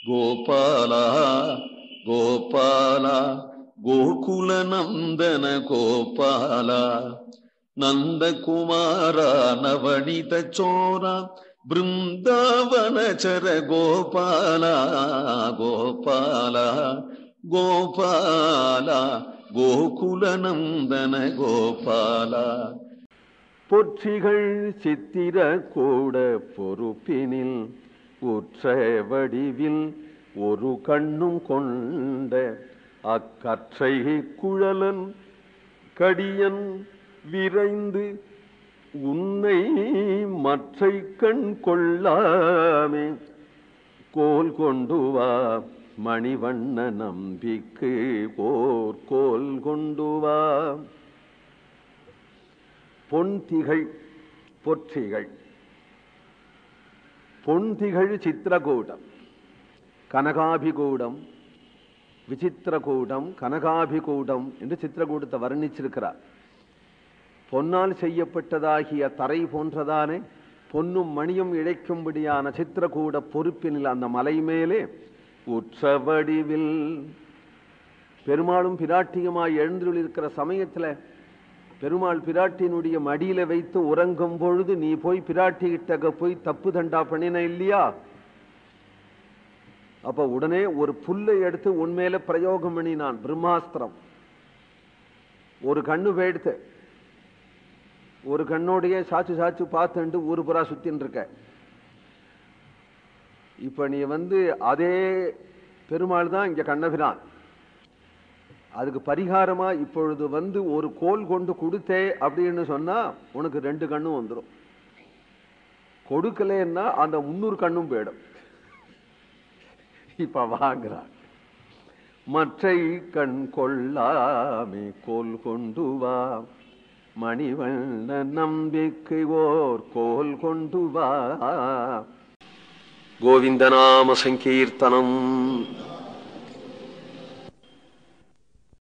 கோபாலா கோபாலா கோகுல நந்தன கோபாலா நந்தகுமாரா நவனித சோரா பிருந்தாவனச்சர கோபாலா கோபாலா கோபாலா கோகுல நந்தன கோபாலா. பொற்றிகள் சித்திர கூட பொறுப்பினில் உற்ற வடிவில் ஒரு கண்ணும் கொண்ட அக்கற்றை குழலன் கடியன் விரைந்து உன்னை மற்றை கண் கொள்ளாமே கோல் கொண்டு வா மணிவண்ண நம்பிக்கு ஓர் கோல் கொண்டு வா. பொன்திகள் பொற்றிகள் பொன்திகள் சித்திரகூடம் கனகாபிகூடம் விசித்திரகூடம் கனகாபிகூடம் என்று சித்திரகூடத்தை வர்ணிச்சிருக்கிறார். பொன்னால் செய்யப்பட்டதாகிய தரை போன்றதானே பொன்னும் மணியும் இழைக்கும்படியான சித்திரகூட பொறுப்பினில் அந்த மலை மேலே உற்சவடிவில் பெருமாளும் பிராட்டியுமாய் எழுந்துள்ளிருக்கிற சமயத்தில் பெருமாள் பிராட்டியினுடைய மடியில வைத்து உறங்கும் பொழுது நீ போய் பிராட்டி கிட்ட போய் தப்பு தண்டா பண்ணின இல்லையா? அப்ப உடனே ஒரு புல்லை எடுத்து உண்மையில பிரயோகம் பண்ணினான் பிரம்மாஸ்திரம். ஒரு கண்ணு போயிடுத்து, ஒரு கண்ணோடைய சாச்சு சாச்சு பார்த்துட்டு ஊரு புறா சுத்தின்னு இருக்க. இப்ப நீ அதே பெருமாள் தான் இங்க கண்ணபிரான். அதுக்கு பரிகாரமா இப்பொழுது ஒரு கோல் கொண்டு கொடுத்தே அப்படின்னு சொன்னா உனக்கு 2 கண்ணும் வந்துடும். கொடுக்கலன்னா அந்த 300 கண்ணும் போயிடும். இப்ப வாங்குறான். மற்றை கண் கொள்ளாமே கோல் கொண்டு வா மணிவண்ண நம்பிக்கை ஓர் கோல் கொண்டு வா. கோவிந்தநாம சங்கீர்த்தனம்.